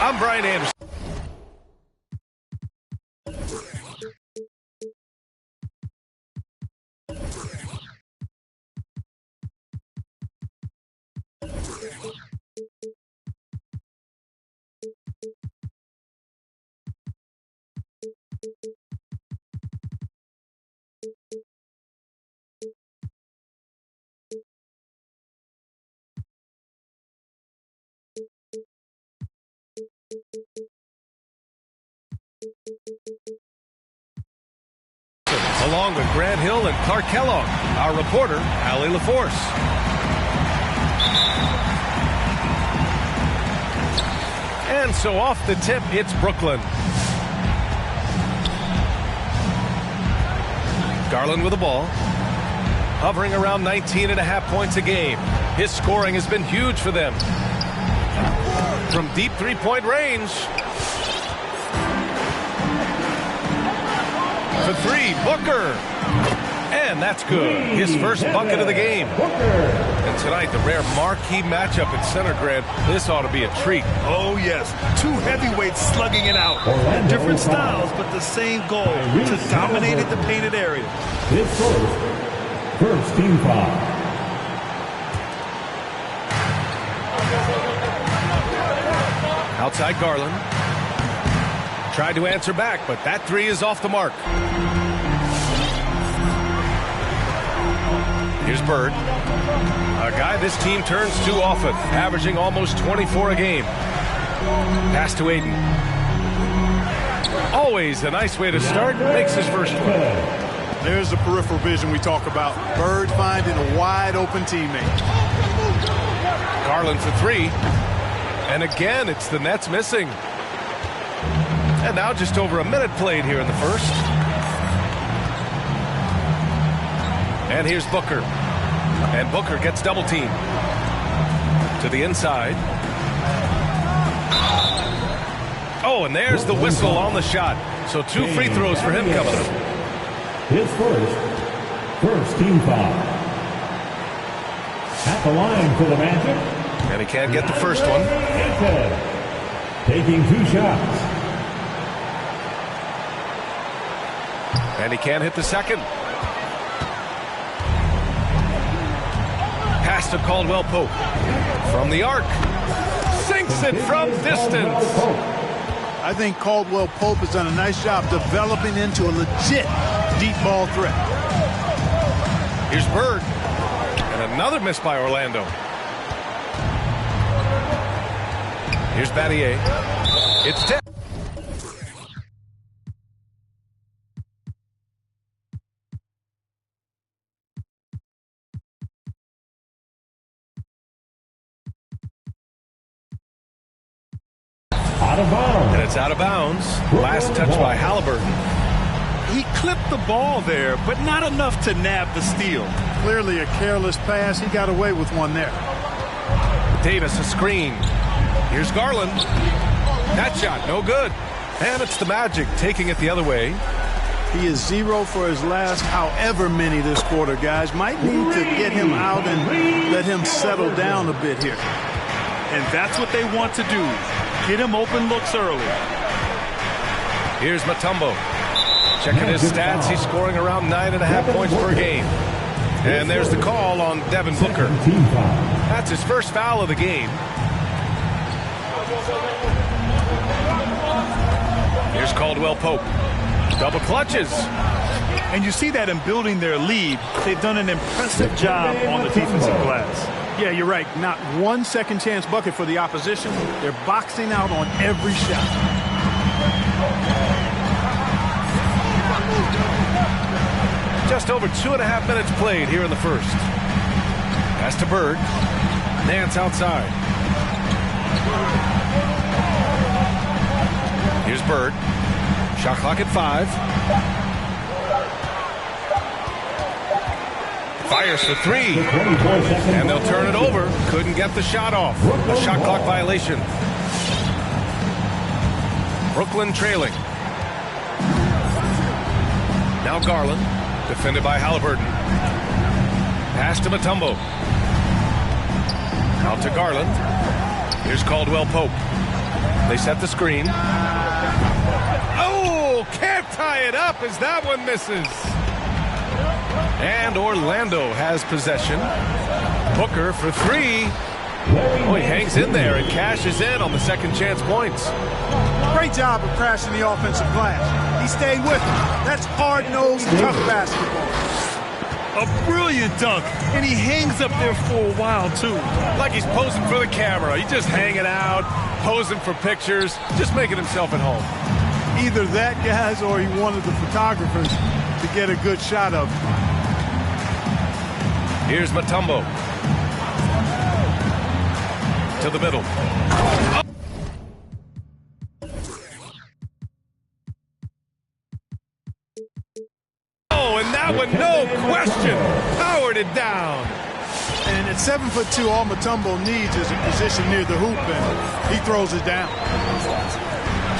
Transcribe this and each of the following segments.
I'm Brian Anderson. Along with Grant Hill and Clark Kellogg, our reporter, Allie LaForce. And so off the tip, it's Brooklyn. Garland with the ball. Hovering around 19.5 points a game. His scoring has been huge for them. From deep three-point range. For three, Booker. And that's good. His first bucket of the game. And tonight, the rare marquee matchup at center, Grant. This ought to be a treat. Oh, yes. Two heavyweights slugging it out. Different styles, but the same goal, to dominate at the painted area. His first team foul. Outside Garland. Tried to answer back, but that three is off the mark. Here's Bird. A guy this team turns to often, averaging almost 24 a game. Pass to Aiden. Always a nice way to start. Makes his first one. There's the peripheral vision we talk about. Bird finding a wide open teammate. Garland for three. And again, it's the Nets missing. And now just over a minute played here in the first. And here's Booker. And Booker gets double teamed. To the inside. Oh, and there's the whistle on the shot. So two free throws for him coming up. His first team foul. At the line for the Magic. And he can't get the first one. Taking two shots. And he can't hit the second. Pass to Caldwell Pope. From the arc. Sinks it from distance. I think Caldwell Pope has done a nice job developing into a legit deep ball threat. Here's Bird. And another miss by Orlando. Here's Battier. It's 10. Out of bounds. And it's out of bounds. Last touch by Halliburton. He clipped the ball there, but not enough to nab the steal. Clearly a careless pass. He got away with one there. Davis a screen. Here's Garland. That shot, no good. And it's the Magic taking it the other way. He is 0 for his last however many this quarter, guys. Might need to get him out and let him settle down a bit here. And that's what they want to do. Get him open looks early. Here's Mutombo. Checking his stats, he's scoring around 9.5 points per game. And there's the call on Devin Booker. That's his first foul of the game. Here's Caldwell Pope. Double clutches. And you see that in building their lead, they've done an impressive job on the defensive glass. Yeah, you're right. Not one second chance bucket for the opposition. They're boxing out on every shot. Just over 2.5 minutes played here in the first. Pass to Bird. Nance outside. Here's Bird. Shot clock at 5. Fires for 3. And they'll turn it over. Couldn't get the shot off. A shot clock violation. Brooklyn trailing. Now Garland. Defended by Halliburton. Pass to Mutombo. Out to Garland. Here's Caldwell Pope. They set the screen. Oh, can't tie it up as that one misses. And Orlando has possession. Booker for 3. Oh, he hangs in there and cashes in on the second chance points. Great job of crashing the offensive glass. He stayed with him. That's hard-nosed, tough basketball. A brilliant dunk, and he hangs up there for a while, too. Like he's posing for the camera. He's just hanging out, posing for pictures, just making himself at home. Either that, guys, or he wanted the photographers to get a good shot of him. Here's Mutombo. To the middle. Oh, and that one, no question, powered it down. And at 7'2", all Mutombo needs is a position near the hoop, and he throws it down.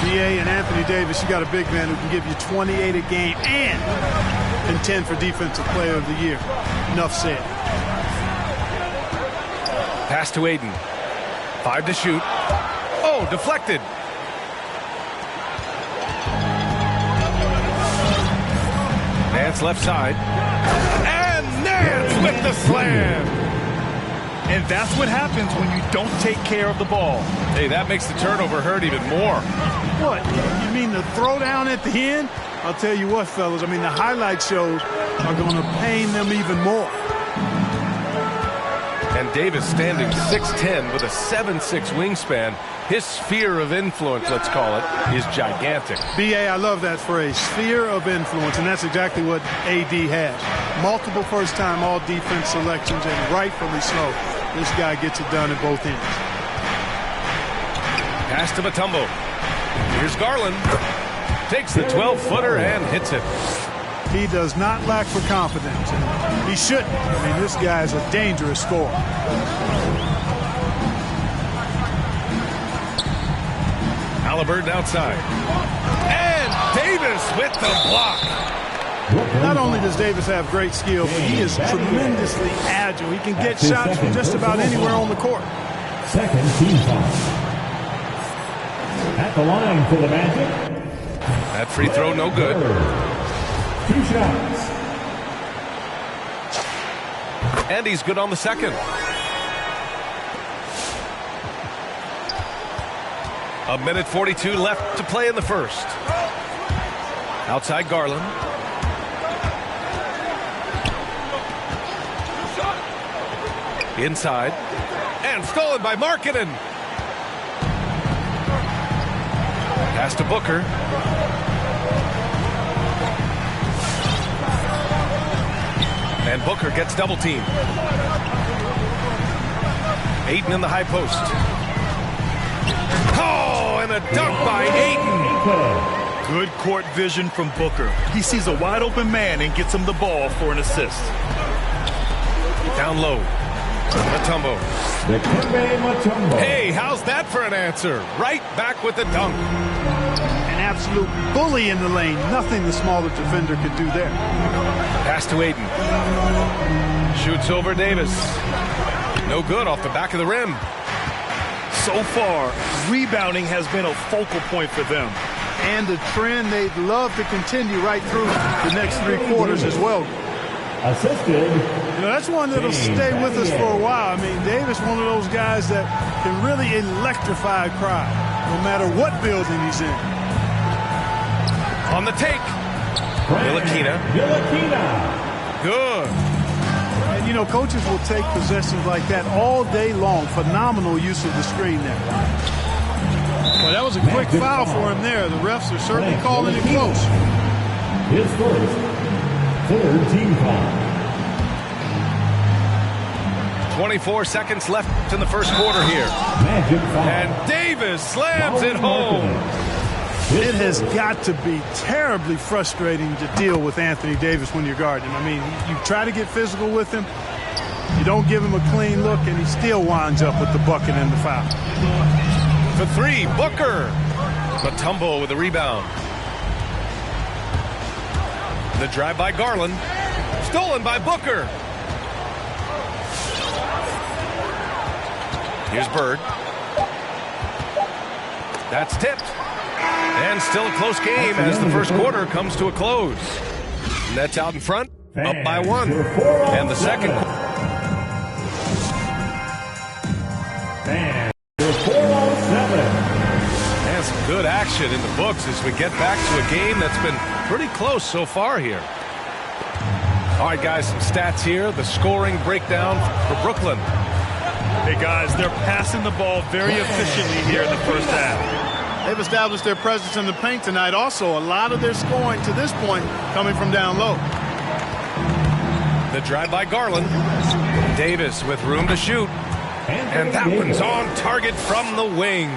GA and Anthony Davis, you got a big man who can give you 28 a game and contend for Defensive Player of the Year. Enough said. Pass to Aiden. 5 to shoot. Oh, deflected. Nance left side. And Nance with the slam. And that's what happens when you don't take care of the ball. Hey, that makes the turnover hurt even more. What? You mean the throwdown at the end? I'll tell you what, fellas. I mean, the highlight shows are going to pain them even more. And Davis standing 6'10" with a 7'6" wingspan. His sphere of influence, let's call it, is gigantic. B.A., I love that phrase, sphere of influence, and that's exactly what A.D. has. Multiple first-time all-defense selections, and rightfully so. This guy gets it done at both ends. Pass to Mutombo. Here's Garland. Takes the 12-footer and hits it. He does not lack for confidence, and he shouldn't. I mean, this guy is a dangerous scorer. Halliburton outside. And Davis with the block. Not only does Davis have great skill, but he is tremendously agile. He can get shots from just about anywhere on the court. Second team foul. At the line for the Magic. That free throw no good. 2 shots. And he's good on the second. A minute 42 left to play in the first. Outside Garland. Inside. And stolen by Markkanen. Pass to Booker. And Booker gets double teamed. Aiden in the high post. Oh, and a dunk by Aiden. Good court vision from Booker. He sees a wide open man and gets him the ball for an assist. Down low. Mutombo. Hey, how's that for an answer? Right back with the dunk. An absolute bully in the lane. Nothing the smaller defender could do there. Pass to Aiden. Shoots over Davis. No good off the back of the rim. So far, rebounding has been a focal point for them. And a trend they'd love to continue right through the next 3 quarters as well. Assisted. You know, that's one that'll stay with us for a while. I mean, Davis, one of those guys that can really electrify a crowd, no matter what building he's in. On the take. Ntilikina. Good. And, you know, coaches will take possessions like that all day long. Phenomenal use of the screen there. Well, that was a quick foul for him there. The refs are certainly calling it close. His first. Third team foul. 24 seconds left in the first quarter here. And Davis slams it home. It has got to be terribly frustrating to deal with Anthony Davis when you're guarding him. I mean, you try to get physical with him, you don't give him a clean look, and he still winds up with the bucket and the foul. For three, Booker. Mutombo with the rebound. The drive by Garland. Stolen by Booker. Here's Bird. That's tipped. And still a close game as the first quarter comes to a close. Nets out in front, up by one. And the second quarter. And 407. And some good action in the books as we get back to a game that's been pretty close so far here. All right, guys, some stats here. The scoring breakdown for Brooklyn. Hey, guys, they're passing the ball very efficiently here in the first half. They've established their presence in the paint tonight. Also, a lot of their scoring to this point coming from down low. The drive by Garland. Davis with room to shoot. And that one's on target from the wing.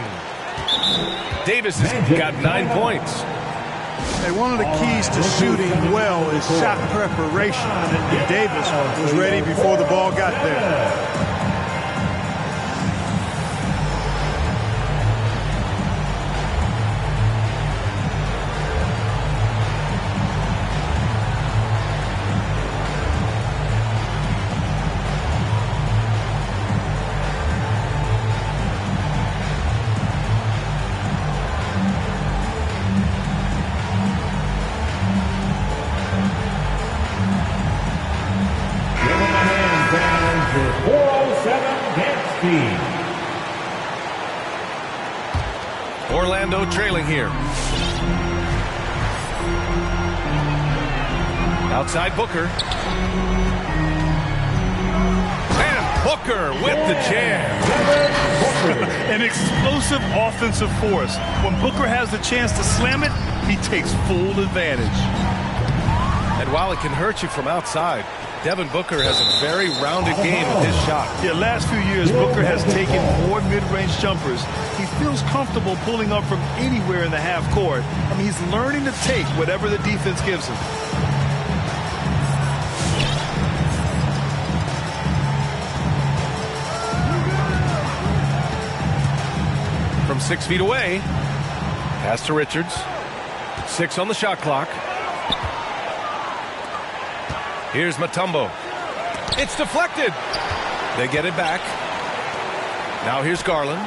Davis has got 9 points. Hey, one of the keys to shooting well is shot preparation. And Davis was ready before the ball got there. Orlando trailing here. Outside Booker. And Booker with the jam. An explosive offensive force. When Booker has the chance to slam it, he takes full advantage. And while it can hurt you from outside, Devin Booker has a very rounded game with his shot. Yeah, last few years, Booker has taken more mid-range jumpers. He feels comfortable pulling up from anywhere in the half court. I mean, he's learning to take whatever the defense gives him. From 6 feet away, pass to Richards. 6 on the shot clock. Here's Mutombo. It's deflected. They get it back. Now here's Garland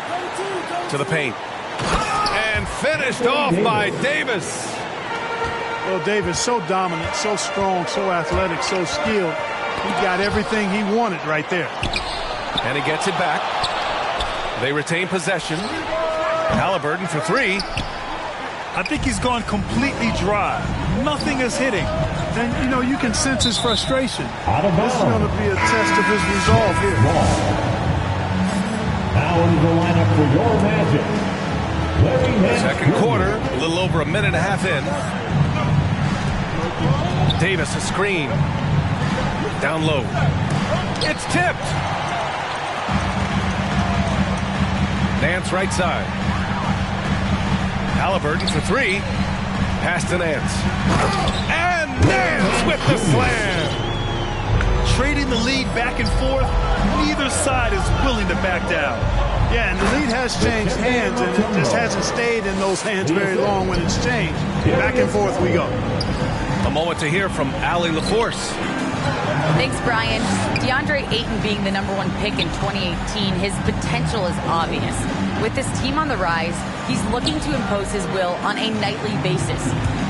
to the paint. And finished off by Davis. Well, Davis, so dominant, so strong, so athletic, so skilled. He got everything he wanted right there. And he gets it back. They retain possession. Halliburton for three. I think he's gone completely dry. Nothing is hitting. And, you know, you can sense his frustration. This is going to be a test of his resolve here. Now into the lineup for your Magic. Second quarter, a little over a minute and a half in. Davis a screen. Down low. It's tipped. Nance right side. Halliburton for three. Pass to Nance. And Nance with the slam. Trading the lead back and forth, neither side is willing to back down. Yeah, and the lead has changed hands, and it just hasn't stayed in those hands very long when it's changed. Back and forth we go. A moment to hear from Allie LaForce. Thanks, Brian. DeAndre Ayton being the #1 pick in 2018, his potential is obvious. With this team on the rise, he's looking to impose his will on a nightly basis.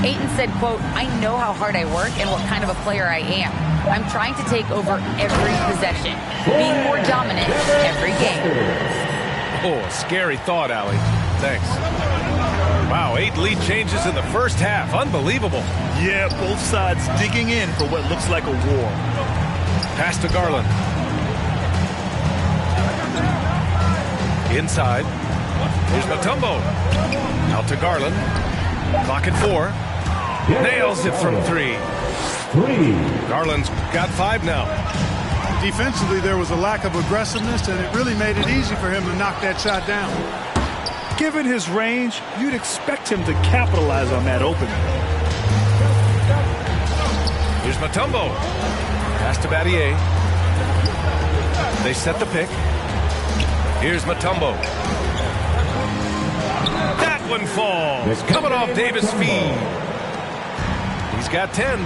Ayton said, quote, "I know how hard I work and what kind of a player I am. I'm trying to take over every possession, being more dominant every game." Oh, scary thought, Allie. Thanks. Wow, 8 lead changes in the first half. Unbelievable. Yeah, both sides digging in for what looks like a war. Pass to Garland. Inside. Here's Mutombo. Out to Garland. Clock at 4. Nails it from 3. Garland's got 5 now. Defensively, there was a lack of aggressiveness, and it really made it easy for him to knock that shot down. Given his range, you'd expect him to capitalize on that opening. Here's Mutombo. Pass to Battier. They set the pick. Here's Mutombo. That one falls. Coming off Davis' feed. He's got 10.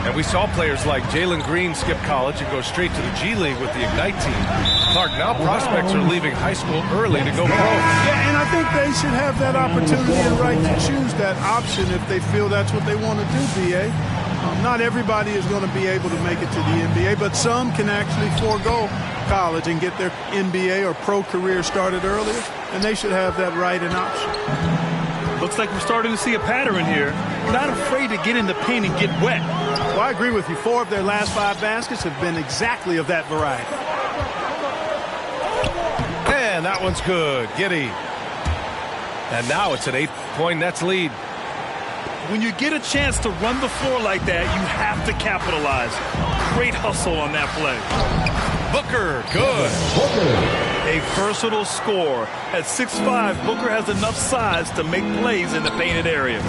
And we saw players like Jalen Green skip college and go straight to the G League with the Ignite team. Clark, now prospects are leaving high school early to go pro. Yeah, and I think they should have that opportunity and right to choose that option if they feel that's what they want to do, B.A. Not everybody is going to be able to make it to the NBA, but some can actually forego college and get their NBA or pro career started earlier, and they should have that right and option. Looks like we're starting to see a pattern here. Not afraid to get in the paint and get wet. Well, I agree with you. 4 of their last 5 baskets have been exactly of that variety. And that one's good. Giddey. And now it's an 8-point Nets lead. When you get a chance to run the floor like that, you have to capitalize. Great hustle on that play. Booker, good. A versatile scorer. At 6'5", Booker has enough size to make plays in the painted area.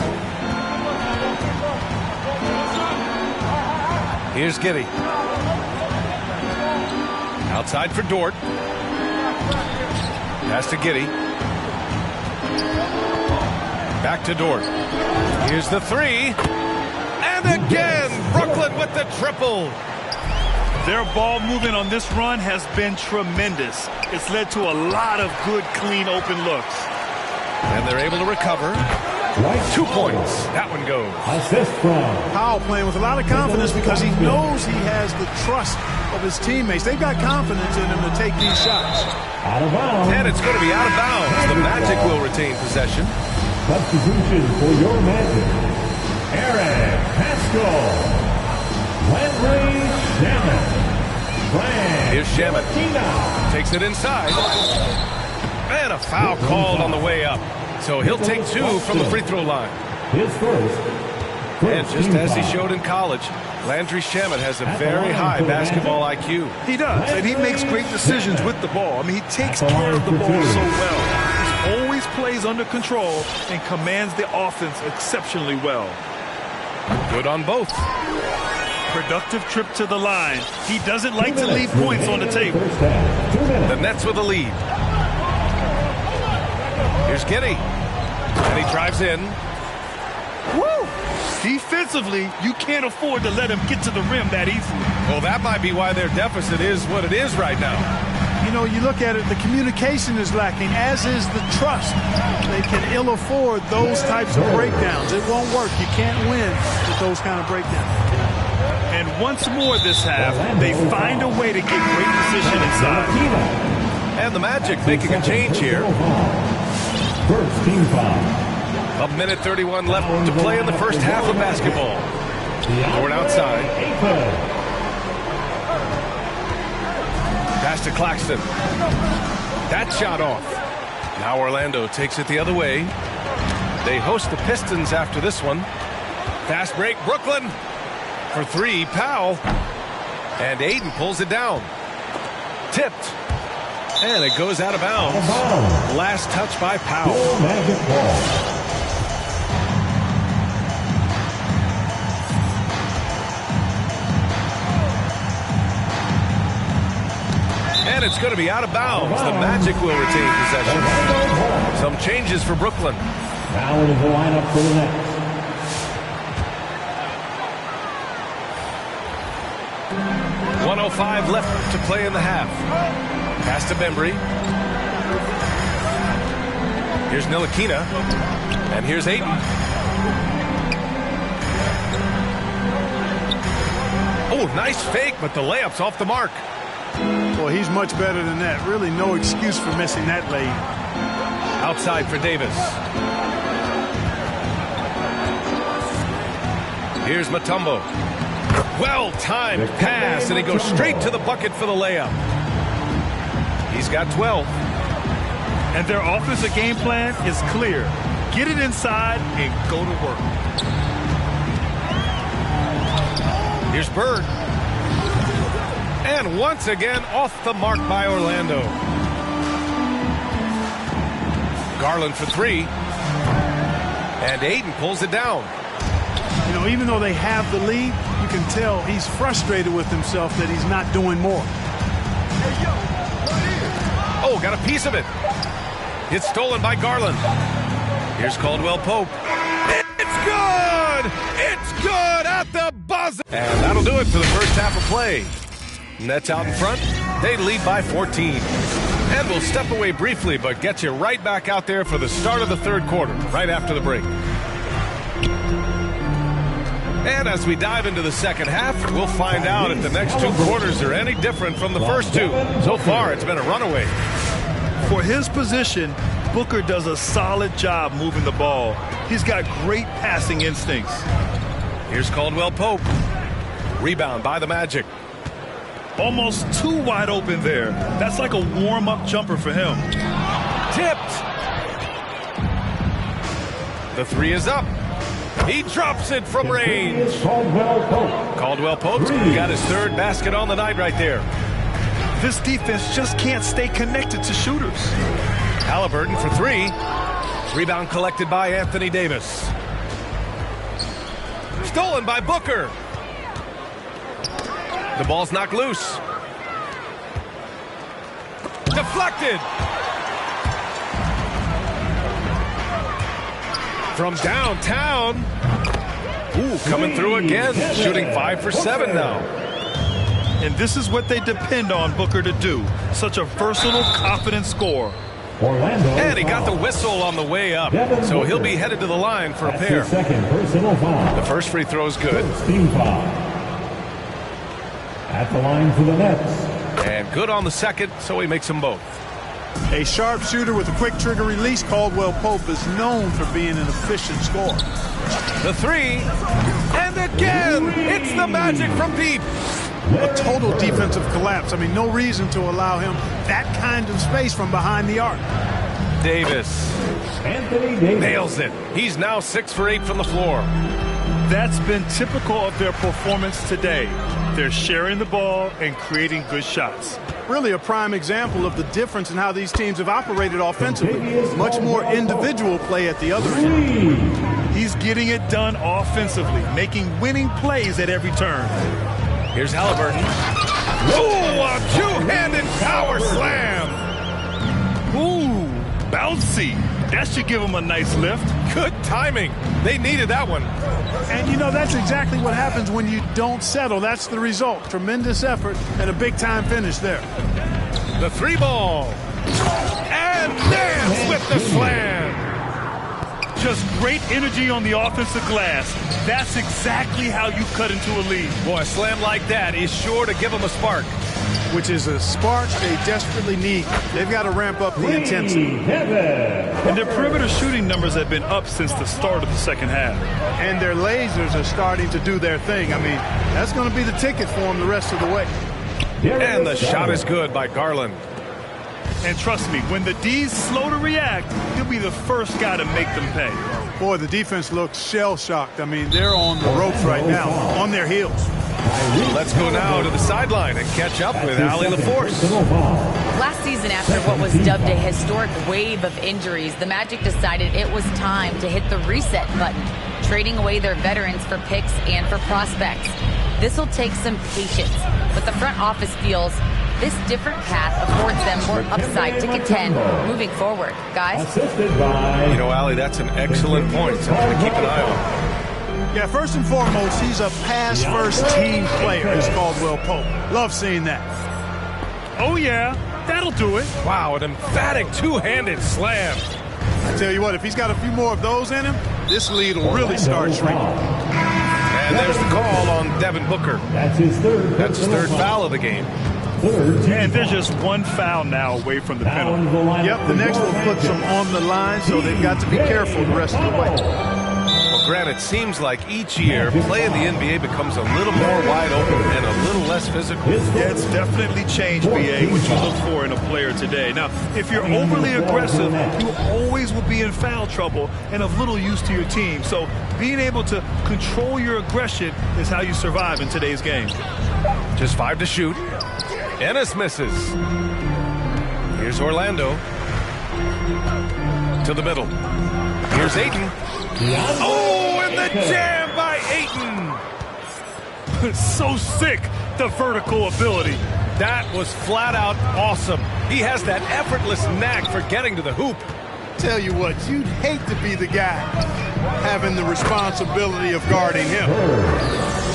Here's Giddey. Outside for Dort. Pass to Giddey. Back to Dort. Here's the 3. And again, Brooklyn with the triple. Their ball movement on this run has been tremendous. It's led to a lot of good, clean, open looks. And they're able to recover. 2 points. That one goes. Assist from Powell playing with a lot of confidence because he knows he has the trust of his teammates. They've got confidence in him to take these shots. out of bounds. And it's going to be out of bounds. The Magic will retain possession. Substitution for your Magic. Eric Pascal. Landry Shamet. Here's Shamet. Takes it inside. And a foul called on the way up. So he'll take 2 from the free throw line. His first. And just as he showed in college, Landry Shamet has a very high basketball IQ. He does, and he makes great decisions with the ball. I mean, he takes care of the ball so well. He always plays under control and commands the offense exceptionally well. Good on both. Productive trip to the line. He doesn't like to leave points on the table. The Nets with a lead. Here's Giddey. And he drives in. Woo! Defensively, you can't afford to let him get to the rim that easily. Well, that might be why their deficit is what it is right now. You know, you look at it, the communication is lacking, as is the trust. They can ill afford those types of breakdowns. It won't work. You can't win with those kind of breakdowns. And once more this half, they find a way to get great position inside. And the Magic making a change here. First team foul. 1:31 left to play in the first half of basketball. Going outside. Pass to Claxton. That shot off. Now Orlando takes it the other way. They host the Pistons after this one. Fast break, Brooklyn. For 3, Powell. And Aiden pulls it down. Tipped. And it goes out of bounds. Last touch by Powell. Magic ball. And it's going to be out of bounds. The Magic will retain possession. Some changes for Brooklyn. Now it is the lineup for the Nets. .105 left to play in the half. Pass to Bembry. Here's Ntilikina. And here's Ayton. Oh, nice fake, but the layup's off the mark. Well, he's much better than that. Really no excuse for missing that lay. Outside for Davis. Here's Mutombo. Well-timed pass, and he goes straight to the bucket for the layup. He's got 12. And their offensive game plan is clear. Get it inside and go to work. Here's Bird. And once again, off the mark by Orlando. Garland for three. And Ayton pulls it down. You know, even though they have the lead, you can tell he's frustrated with himself that he's not doing more. Oh, got a piece of it. It's stolen by Garland. Here's Caldwell Pope. It's good! It's good at the buzzer! And that'll do it for the first half of play. Nets out in front. They lead by 14. And we'll step away briefly, but get you right back out there for the start of the third quarter, right after the break. And as we dive into the second half, we'll find out if the next two quarters are any different from the first two. So far, it's been a runaway. For his position, Booker does a solid job moving the ball. He's got great passing instincts. Here's Caldwell Pope. Rebound by the Magic. Almost too wide open there. That's like a warm-up jumper for him. Tipped. The three is up. He drops it from range. Caldwell Pope's got his third basket on the night right there. This defense just can't stay connected to shooters. Halliburton for three. Rebound collected by Anthony Davis. Stolen by Booker. The ball's knocked loose. Deflected. From downtown. Ooh, coming through again. Shooting 5 for 7 now. And this is what they depend on Booker to do. Such a versatile, confident scorer. And he got the whistle on the way up. So he'll be headed to the line for a pair. The first free throw is good. At the line for the Nets. And good on the second, so he makes them both. A sharpshooter with a quick trigger release, Caldwell Pope is known for being an efficient scorer. The three, and again, it's the Magic from deep. A total defensive collapse. I mean, no reason to allow him that kind of space from behind the arc. Davis. Anthony Davis. Nails it. He's now 6 for 8 from the floor. That's been typical of their performance today. They're sharing the ball and creating good shots. Really a prime example of the difference in how these teams have operated offensively. Much more individual play at the other end. He's getting it done offensively, making winning plays at every turn. Here's Halliburton. Ooh, a two-handed power slam. Ooh, bouncy. That should give him a nice lift. Good timing. They needed that one. And, you know, that's exactly what happens when you don't settle. That's the result. Tremendous effort and a big-time finish there. The three ball. And Nance with the slam. Just great energy on the offensive glass. That's exactly how you cut into a lead. Boy, a slam like that is sure to give them a spark. Which is a spark they desperately need. They've got to ramp up the intensity. And their perimeter shooting numbers have been up since the start of the second half. And their lasers are starting to do their thing. I mean, that's going to be the ticket for them the rest of the way. And the shot is good by Garland. And trust me, when the D's slow to react, he'll be the first guy to make them pay. Boy, the defense looks shell-shocked. I mean, they're on the ropes right now, on their heels. Let's go now to the sideline and catch up with Allie LaForce. Last season, after what was dubbed a historic wave of injuries, the Magic decided it was time to hit the reset button, trading away their veterans for picks and for prospects. This will take some patience, but the front office feels this different path affords them more upside to contend moving forward. Guys? You know, Allie, that's an excellent point. Something to keep an eye on. Yeah, first and foremost, he's a pass-first team player, is Caldwell Pope. Love seeing that. Oh, yeah, that'll do it. Wow, an emphatic two-handed slam. I tell you what, if he's got a few more of those in him, this lead will really start shrinking. And there's the call on Devin Booker. That's his third foul of the game. And they're just one foul now away from the penalty. Yep, the next one puts them on the line, so they've got to be careful the rest of the way. Well, Grant, it seems like each year, play in the NBA becomes a little more wide open and a little less physical. Yeah, it's definitely changed, BA, what you look for in a player today. Now, if you're overly aggressive, you always will be in foul trouble and of little use to your team. So being able to control your aggression is how you survive in today's game. Just 5 to shoot. Ennis misses. Here's Orlando. To To the middle. Here's Ayton. Oh, and the jam by Ayton. So sick, the vertical ability. That was flat out awesome. He has that effortless knack for getting to the hoop. Tell you what, you'd hate to be the guy having the responsibility of guarding him.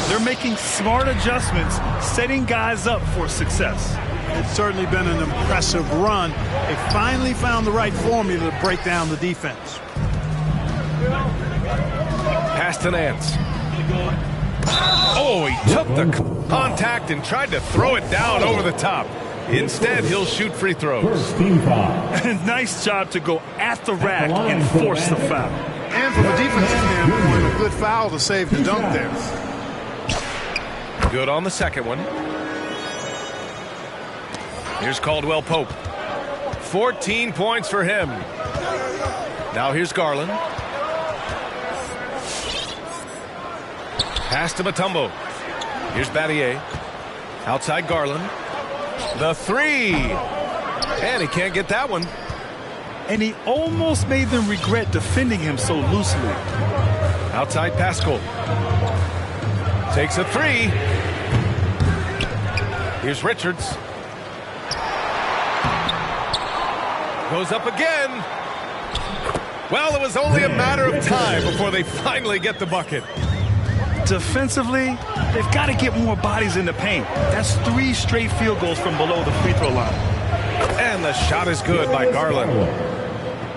They're making smart adjustments, setting guys up for success. It's certainly been an impressive run. They finally found the right formula to break down the defense. Pass to Nance. Oh, he took the contact and tried to throw it down over the top. Instead, he'll shoot free throws. Nice job to go at the rack and force the foul. And from a defensive standpoint, a good foul to save the dunk there. Good on the second one. Here's Caldwell Pope. 14 points for him. Now here's Garland. Pass to Mutombo. Here's Battier. Outside Garland. The three. And he can't get that one. And he almost made them regret defending him so loosely. Outside Pascal. Takes a three. Here's Richards. Goes up again. Well, it was only a matter of time before they finally get the bucket. Defensively, they've got to get more bodies in the paint. That's 3 straight field goals from below the free throw line. And the shot is good by Garland.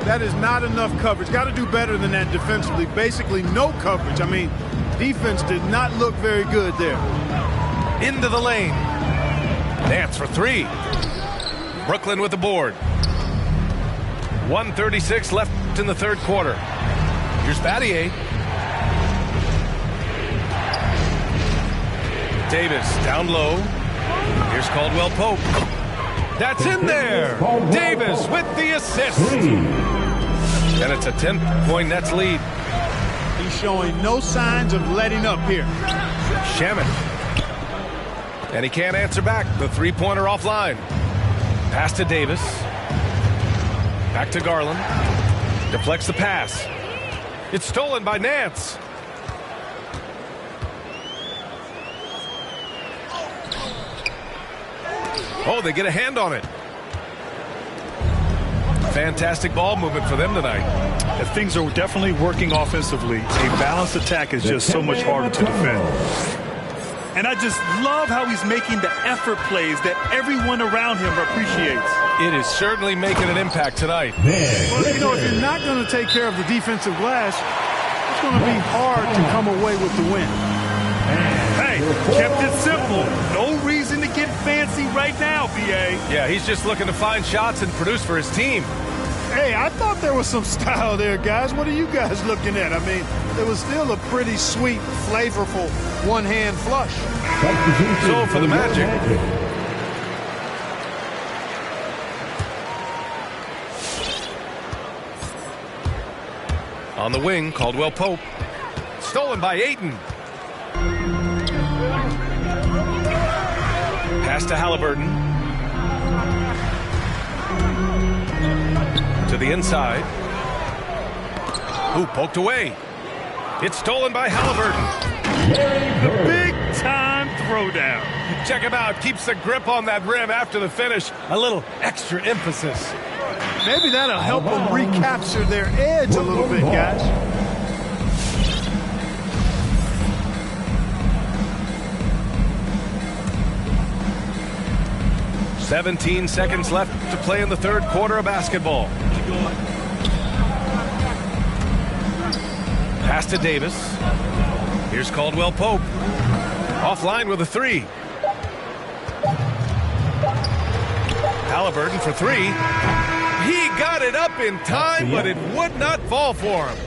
That is not enough coverage. Got to do better than that defensively. Basically no coverage. I mean, defense did not look very good there. Into the lane. Nance for three. Brooklyn with the board. 1:36 left in the third quarter. Here's Battier. Davis down low. Here's Caldwell Pope. That's in there. Davis with the assist. And it's a 10-point Nets lead. He's showing no signs of letting up here. Shaman. And he can't answer back. The three-pointer offline. Pass to Davis. Back to Garland. Deflects the pass. It's stolen by Nance. Oh, they get a hand on it. Fantastic ball movement for them tonight. If things are definitely working offensively, a balanced attack is just so much harder to defend. And I just love how he's making the effort plays that everyone around him appreciates. It is certainly making an impact tonight. Well, you know, if you're not going to take care of the defensive glass, it's going to be hard to come away with the win. Hey, kept it simple. No reason to get fancy right now, B.A. Yeah, he's just looking to find shots and produce for his team. Hey, I thought there was some style there, guys. What are you guys looking at? I mean, it was still a pretty sweet, flavorful one-hand flush. So for the Magic. On the wing, Caldwell Pope. Stolen by Ayton. Pass to Halliburton. To the inside. Ooh, poked away. It's stolen by Halliburton. The big-time throwdown. Check him out. Keeps the grip on that rim after the finish. A little extra emphasis. Maybe that'll help them recapture their edge a little bit, guys. "17 seconds left to play in the third quarter of basketball. Pass to Davis. Here's Caldwell Pope. Offline with a three. Halliburton for three. He got it up in time, but it would not fall for him.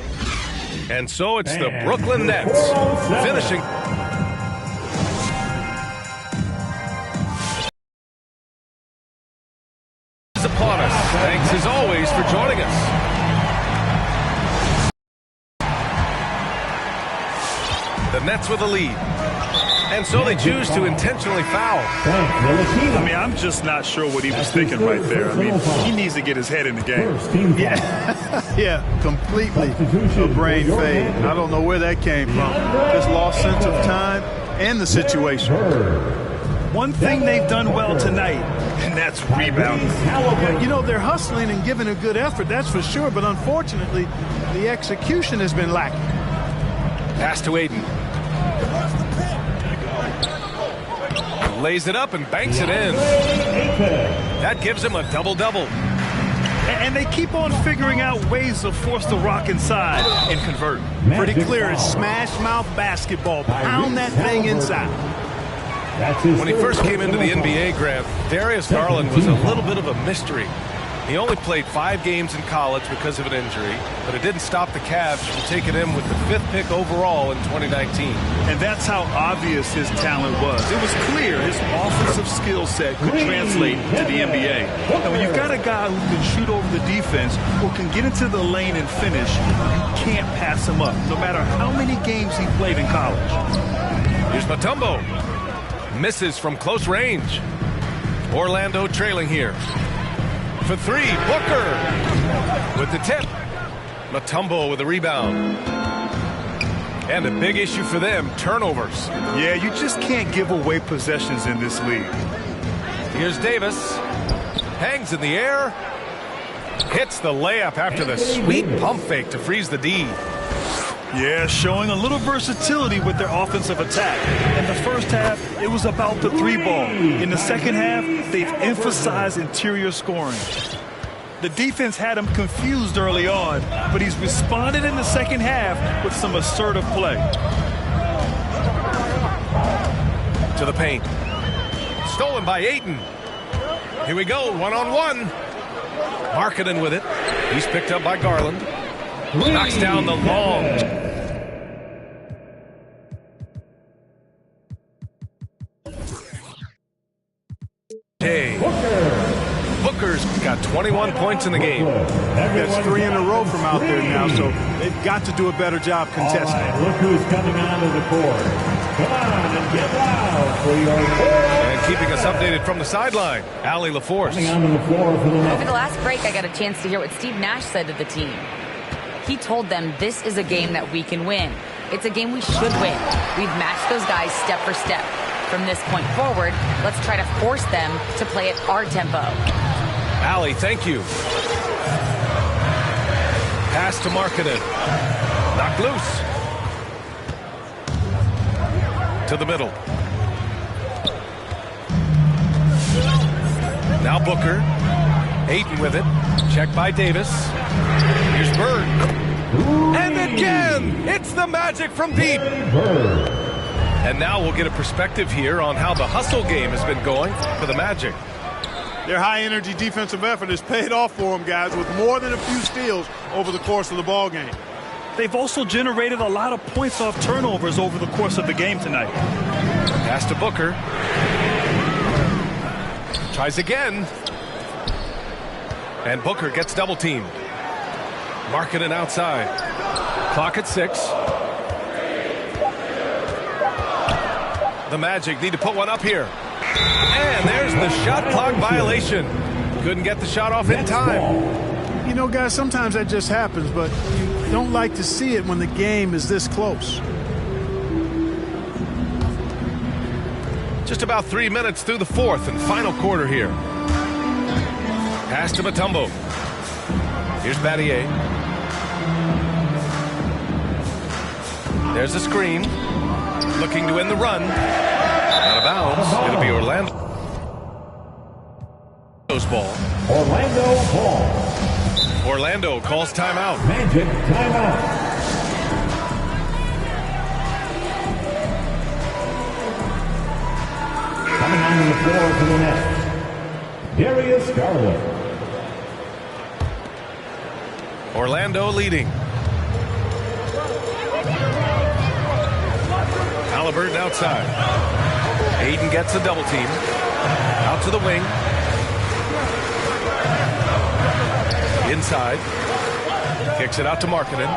And so it's the Brooklyn Nets finishing. Upon us. Thanks as always for joining us. The Nets with a lead. And so they choose to intentionally foul. I mean, I'm just not sure what he was thinking right there. I mean, he needs to get his head in the game. Yeah, completely a brain fade. I don't know where that came from. Just lost sense of time and the situation. One thing they've done well tonight, and that's rebounding. You know, they're hustling and giving a good effort, that's for sure, but unfortunately, the execution has been lacking. Pass to Aiden. Lays it up and banks it in. That gives him a double-double. And they keep on figuring out ways to force the rock inside and convert. Pretty clear, it's smash mouth basketball. Pound that thing inside. When he first came into the NBA, Grant, Darius Garland was a little bit of a mystery. He only played 5 games in college because of an injury, but it didn't stop the Cavs from taking him with the 5th pick overall in 2019. And that's how obvious his talent was. It was clear his offensive skill set could translate to the NBA. And when you've got a guy who can shoot over the defense or can get into the lane and finish, you can't pass him up, no matter how many games he played in college. Here's Mutombo. Misses from close range. Orlando trailing here. For 3, Booker with the tip. Mutombo with a rebound. And a big issue for them, turnovers. Yeah, you just can't give away possessions in this league. Here's Davis. Hangs in the air. Hits the layup after the sweet pump fake to freeze the D. Yeah, showing a little versatility with their offensive attack. In the first half, it was about the 3-ball. In the second half, they've emphasized interior scoring. The defense had him confused early on, but he's responded in the second half with some assertive play. To the paint. Stolen by Ayton. Here we go, one-on-one. Markkanen with it. He's picked up by Garland. Knocks down the long. Hey. Booker's got 21 points in the game. That's 3 in a row from out there now, so they've got to do a better job contesting. Right, look who's coming onto the court. Come on and get loud for your And keeping us updated from the sideline, Allie LaForce. coming onto the floor for the Over next. the last break, I got a chance to hear what Steve Nash said to the team. He told them this is a game that we can win. It's a game we should win. We've matched those guys step for step. From this point forward, let's try to force them to play at our tempo. Allie, thank you. Pass to Markkanen. Knocked loose. To the middle. Now Booker. Ayton with it. Checked by Davis. Here's Bird. And again, it's the Magic from deep. And now we'll get a perspective here on how the hustle game has been going for the Magic. Their high-energy defensive effort has paid off for them, guys, with more than a few steals over the course of the ball game. They've also generated a lot of points off turnovers over the course of the game tonight. Pass to Booker. Tries again. And Booker gets double-teamed. Markkanen outside. Clock at 6. The Magic need to put one up here. And there's the shot clock violation. Couldn't get the shot off in time. You know, guys, sometimes that just happens, but you don't like to see it when the game is this close. Just about 3 minutes through the 4th and final quarter here. Pass to Mutombo. Here's Battier. There's a screen. Looking to win the run. Out of bounds. It'll be Orlando's ball. Orlando ball. Orlando calls timeout. Magic timeout. Coming onto the floor for the net, Darius Garland. Orlando leading. Halliburton outside. Ayton gets a double team. Out to the wing. Inside. Kicks it out to Markkanen.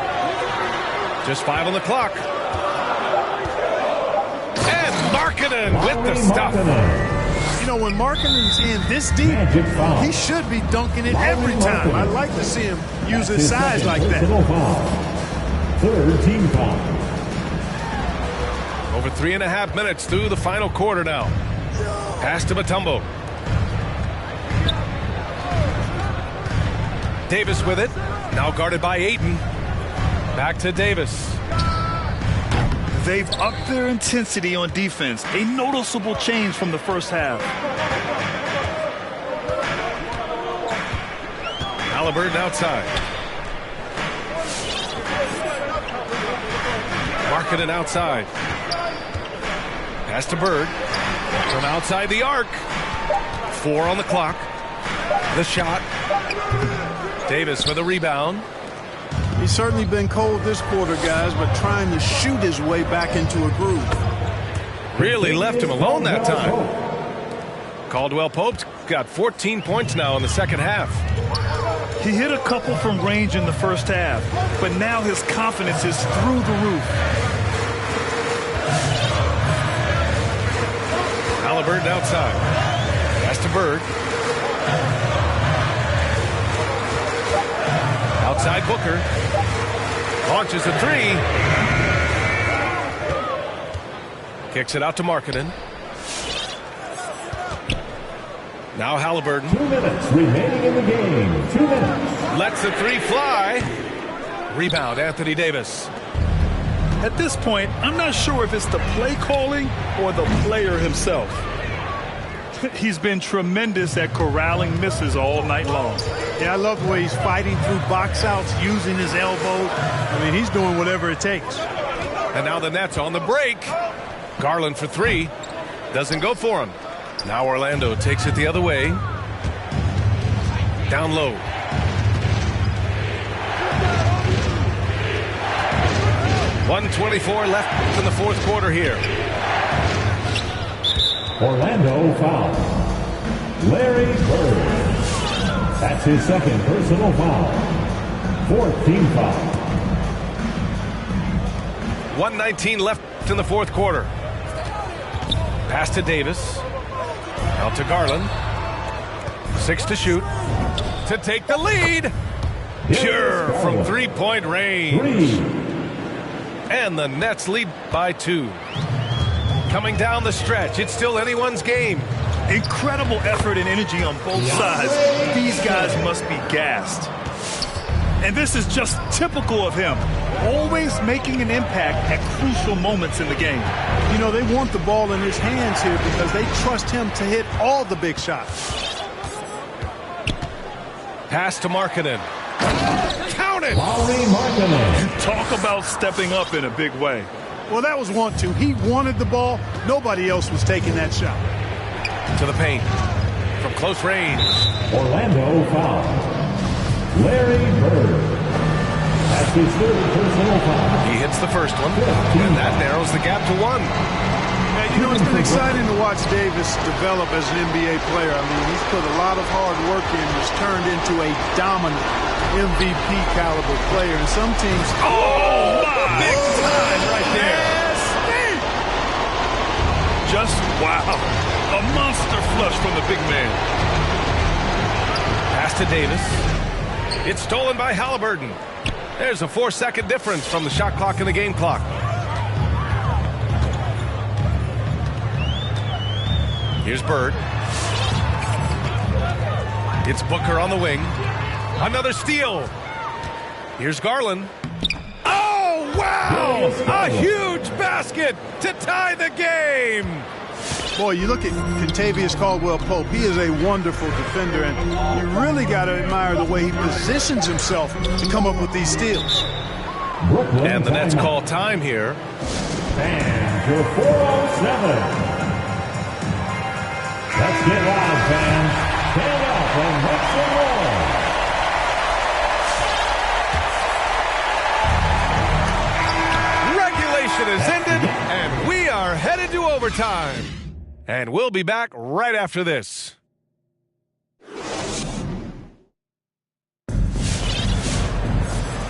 Just 5 on the clock. And And with the stuff. You know, when Markkanen's in this deep, he should be dunking it every time. I'd like to see him use his size like that. Third team foul. Over 3.5 minutes through the final quarter now. Pass to Mutombo. Davis with it. Now guarded by Ayton. Back to Davis. They've upped their intensity on defense. A noticeable change from the first half. Halliburton outside. Markkanen outside. Pass to Bird. From outside the arc. 4 on the clock. The shot. Davis with a rebound. He's certainly been cold this quarter, guys, but trying to shoot his way back into a groove. Really left him alone that time. Caldwell Pope's got 14 points now in the second half. He hit a couple from range in the first half, but now his confidence is through the roof. Halliburton outside. Pass to Bird. Outside Booker. Launches a 3. Kicks it out to Markkanen. Now Halliburton. 2 minutes remaining in the game. 2 minutes. Lets the 3 fly. Rebound, Anthony Davis. At this point, I'm not sure if it's the play calling or the player himself. He's been tremendous at corralling misses all night long. Yeah, I love the way he's fighting through box outs, using his elbows. I mean, he's doing whatever it takes. And now the Nets on the break. Garland for 3. Doesn't go for him. Now Orlando takes it the other way. Down low. .124 left in the fourth quarter here. Orlando foul. Larry Bird. That's his second personal foul. Fourth team foul. 1:19 left in the fourth quarter. Pass to Davis. Out to Garland. 6 to shoot. To take the lead. Pure from three-point range. And the Nets lead by 2. Coming down the stretch, it's still anyone's game. Incredible effort and energy on both sides. These guys must be gassed. And this is just typical of him. Always making an impact at crucial moments in the game. You know, they want the ball in his hands here because they trust him to hit all the big shots. Pass to Markkanen. Count it! Talk about stepping up in a big way. Well, that was 1-2. He wanted the ball. Nobody else was taking that shot. To the paint. From close range. Orlando foul. Larry Bird. That's his third personal foul. He hits the first one. And that narrows the gap to 1. Yeah, you know, it's been exciting to watch Davis develop as an NBA player. I mean, he's put a lot of hard work in. He's turned into a dominant MVP caliber player. And some teams... Oh, my! Big time right there. Just wow. A monster flush from the big man. Pass to Davis. It's stolen by Halliburton. There's a 4-second difference from the shot clock and the game clock. Here's Bird. It's Booker on the wing. Another steal. Here's Garland. Oh, wow! A huge basket to tie the game. Boy, you look at Kentavious Caldwell-Pope. He is a wonderful defender, and you really got to admire the way he positions himself to come up with these steals. And the Nets call time here. Fans, your 407. Let's get loud, fans. Stand up and make some noise. Regulation is ended, and we are headed to overtime. And we'll be back right after this.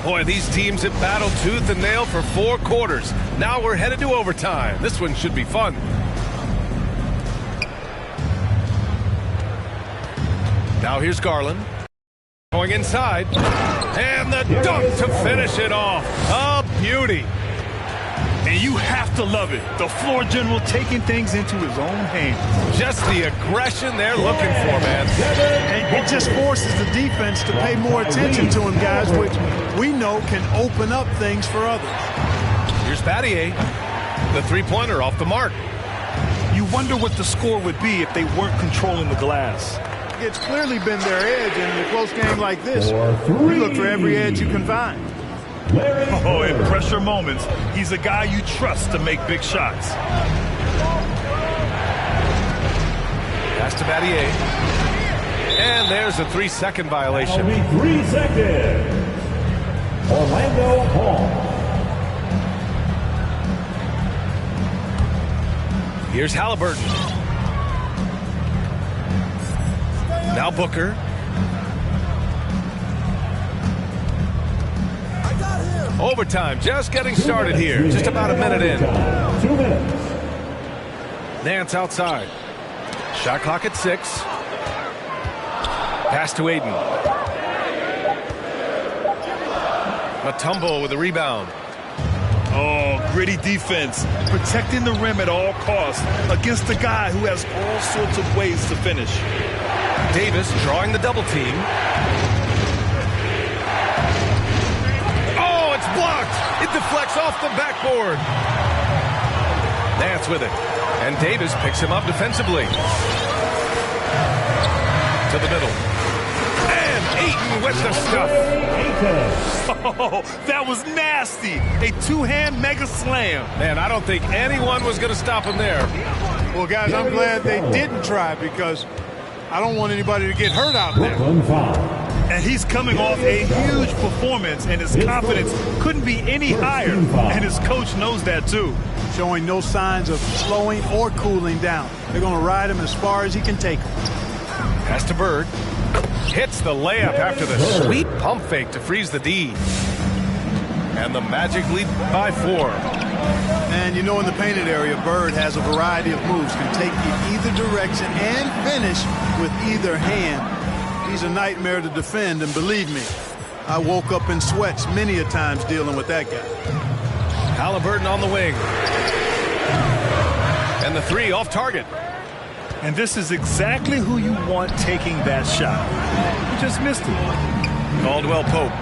Boy, these teams have battled tooth and nail for 4 quarters. Now we're headed to overtime. This one should be fun. Now here's Garland. Going inside. And the dunk to finish it off. A beauty. And you have to love it. The floor general taking things into his own hands. Just the aggression they're looking for, man. And it just forces the defense to pay more attention to him, guys, which we know can open up things for others. Here's Battier. The three-pointer off the mark. You wonder what the score would be if they weren't controlling the glass. It's clearly been their edge, and in a close game like this, you look for every edge you can find. Oh, in pressure moments, he's a guy you trust to make big shots. Pass to Battier. And there's a 3-second violation. 3 seconds. Orlando Hall. Here's Halliburton. Now Booker. Overtime just getting started here. Just about a minute in. 2 minutes. Nance outside. Shot clock at 6. Pass to Aiden. Mutombo with a rebound. Oh, gritty defense. Protecting the rim at all costs against a guy who has all sorts of ways to finish. Davis drawing the double team. Oh, it's blocked. It deflects off the backboard. Nance with it. And Davis picks him up defensively. To the middle. And Ayton with the stuff. Oh, that was nasty. A two-hand mega slam. Man, I don't think anyone was going to stop him there. Well, guys, I'm glad they didn't try because I don't want anybody to get hurt out there. And he's coming off a huge performance, and his confidence couldn't be any higher. And his coach knows that, too. Showing no signs of slowing or cooling down. They're going to ride him as far as he can take him. Pass to Bird. Hits the layup after the sweet pump fake to freeze the D. And the Magic lead by 4. And you know, in the painted area, Bird has a variety of moves. Can take you either direction and finish with either hand. He's a nightmare to defend, and believe me, I woke up in sweats many a times dealing with that guy. Halliburton on the wing. And the 3 off target. And this is exactly who you want taking that shot. You just missed it. Caldwell Pope.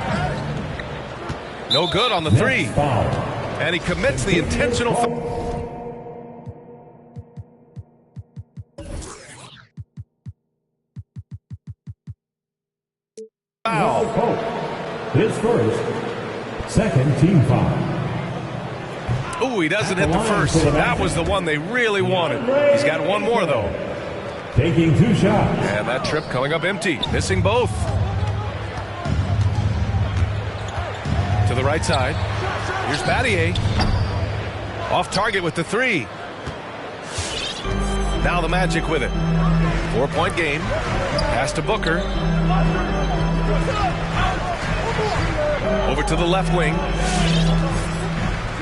No good on the 3. And he commits the intentional foul. His first, second team foul. Oh, he doesn't hit the first. That was the one they really wanted. He's got one more, though. Taking 2 shots. And that trip coming up empty. Missing both. To the right side. Here's Battier. Off target with the 3. Now the Magic with it. 4-point game. Pass to Booker. Over to the left wing.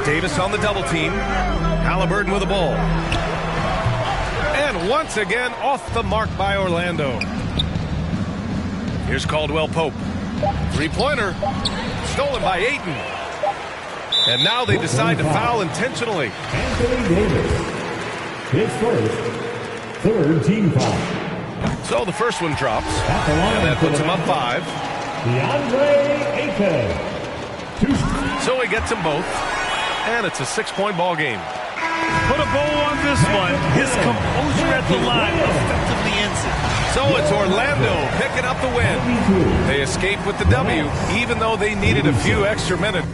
Davis on the double team. Halliburton with the ball. And once again, off the mark by Orlando. Here's Caldwell Pope. 3-pointer. Stolen by Ayton. And now they decide to foul intentionally. Anthony Davis. His first, third team foul. So the first one drops. And that puts him up 5. DeAndre Ayton. So he gets them both. And it's a 6-point ball game. Put a bow on this one. His composure at the line effectively ends it. So it's Orlando picking up the win. They escape with the W, even though they needed a few extra minutes.